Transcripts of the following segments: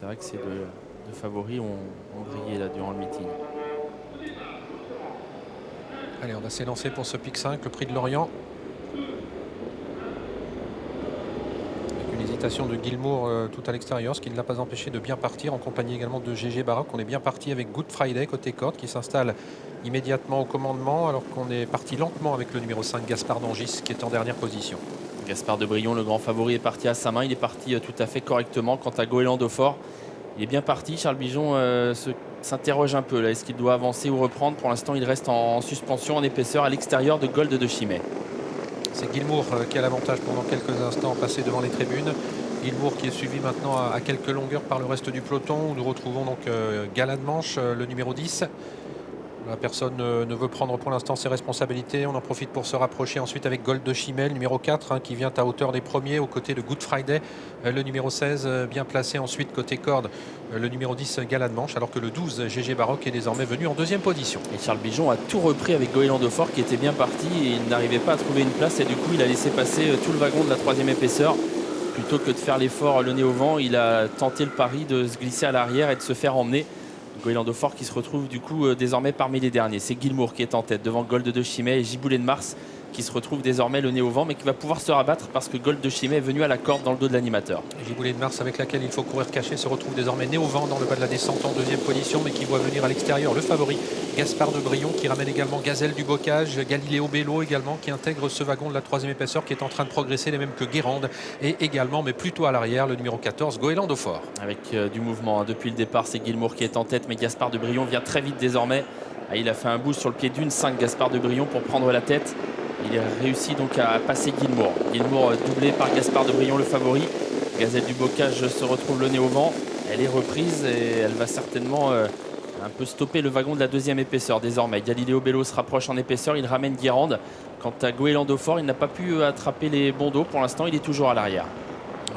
vrai que ces deux favoris ont brillé là durant le meeting. Allez, on va s'élancer pour ce pic 5, le prix de Lorient. Avec une hésitation de Gilmour tout à l'extérieur, ce qui ne l'a pas empêché de bien partir, en compagnie également de GG Baroque. On est bien parti avec Good Friday côté corde qui s'installe immédiatement au commandement, alors qu'on est parti lentement avec le numéro 5, Gaspard d'Angis, qui est en dernière position. Gaspard de Brion, le grand favori, est parti à sa main. Il est parti tout à fait correctement. Quant à Goéland Dauphin, il est bien parti. Charles Bijon s'interroge un peu. Est-ce qu'il doit avancer ou reprendre? Pour l'instant, il reste en suspension, en épaisseur, à l'extérieur de Gold de Chimay. C'est Gilmour qui a l'avantage pendant quelques instants, passé devant les tribunes. Gilmour qui est suivi maintenant à quelques longueurs par le reste du peloton, où nous retrouvons donc Gala de Manche, le numéro 10. La personne ne veut prendre pour l'instant ses responsabilités. On en profite pour se rapprocher ensuite avec Gold de Chimay, le numéro 4, qui vient à hauteur des premiers, aux côtés de Good Friday. Le numéro 16, bien placé ensuite côté corde, le numéro 10, Gala de Manche, alors que le 12, GG Baroque, est désormais venu en deuxième position. Et Charles Bijon a tout repris avec Goéland Dauphin, qui était bien parti et il n'arrivait pas à trouver une place. Et du coup, il a laissé passer tout le wagon de la troisième épaisseur. Plutôt que de faire l'effort le nez au vent, il a tenté le pari de se glisser à l'arrière et de se faire emmener. Goéland Dauphin qui se retrouve du coup désormais parmi les derniers. C'est Gilmour qui est en tête devant Gold de Chimay et Giboulet de Mars qui se retrouve désormais le nez au vent, mais qui va pouvoir se rabattre parce que Gold de Chimay est venu à la corde dans le dos de l'animateur. Giboulet de Mars, avec laquelle il faut courir caché, se retrouve désormais nez au vent dans le bas de la descente en deuxième position, mais qui voit venir à l'extérieur le favori Gaspard de Brion, qui ramène également Gazelle du Bocage, Galiléo Bello également, qui intègre ce wagon de la troisième épaisseur, qui est en train de progresser, les mêmes que Guérande, et également, mais plutôt à l'arrière, le numéro 14, Goéland Dauphin. Avec du mouvement depuis le départ, c'est Gilmour qui est en tête, mais Gaspard de Brion vient très vite désormais. Il a fait un boost sur le pied d'une 5, Gaspard de Brion, pour prendre la tête. Il a réussi donc à passer Gilmour. Gilmour doublé par Gaspard de Brion, le favori. Gazelle du Bocage se retrouve le nez au vent. Elle est reprise et elle va certainement un peu stopper le wagon de la deuxième épaisseur désormais. Galiléo Bello se rapproche en épaisseur, il ramène Guérande. Quant à Goéland Dauphin, il n'a pas pu attraper les bons dos. Pour l'instant, il est toujours à l'arrière.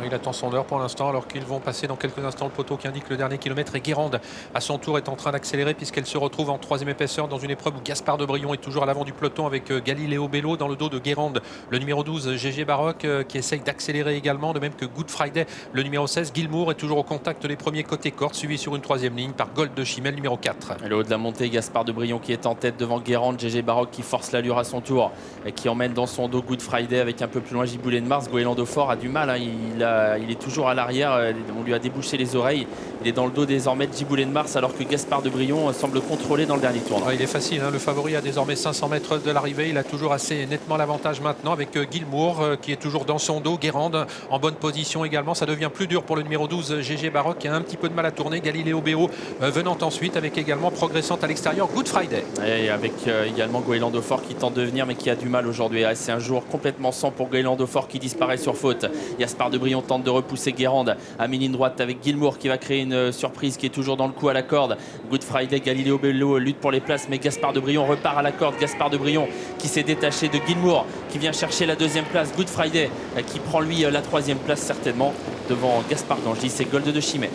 Il attend son heure pour l'instant, alors qu'ils vont passer dans quelques instants le poteau qui indique le dernier kilomètre. Et Guérande, à son tour, est en train d'accélérer puisqu'elle se retrouve en troisième épaisseur dans une épreuve où Gaspard de Brion est toujours à l'avant du peloton avec Galiléo Bello dans le dos de Guérande, le numéro 12, GG Baroque, qui essaye d'accélérer également, de même que Good Friday, le numéro 16. Gilmour est toujours au contact des premiers côté corde, suivi sur une troisième ligne par Gold de Chimay, le numéro 4. Le haut de la montée, Gaspard de Brion qui est en tête devant Guérande, GG Baroque qui force l'allure à son tour et qui emmène dans son dos Good Friday avec un peu plus loin Giboulet de Mars. Goéland Dauphin a du mal, il est toujours à l'arrière, on lui a débouché les oreilles. Il est dans le dos désormais de Giboulet de Mars, alors que Gaspard de Brion semble contrôler dans le dernier tournant. Il est facile, le favori a désormais 500 mètres de l'arrivée. Il a toujours assez nettement l'avantage maintenant avec Gilmour qui est toujours dans son dos. Guérande en bonne position également. Ça devient plus dur pour le numéro 12, GG Baroque, qui a un petit peu de mal à tourner. Galiléo Bello venant ensuite, avec également progressant à l'extérieur Good Friday. Et avec également Goéland Dauphin qui tente de venir mais qui a du mal aujourd'hui. C'est un jour complètement sans pour Goéland Dauphin qui disparaît sur faute. Gaspard de Brion tente de repousser Guérande à mi-ligne droite avec Gilmour qui va créer une surprise, qui est toujours dans le coup à la corde. Good Friday, Galiléo Bello lutte pour les places, mais Gaspard de Brion repart à la corde. Gaspard de Brion qui s'est détaché de Gilmour, qui vient chercher la deuxième place. Good Friday qui prend lui la troisième place certainement devant Gaspard d'Angis et Gold de Chimay.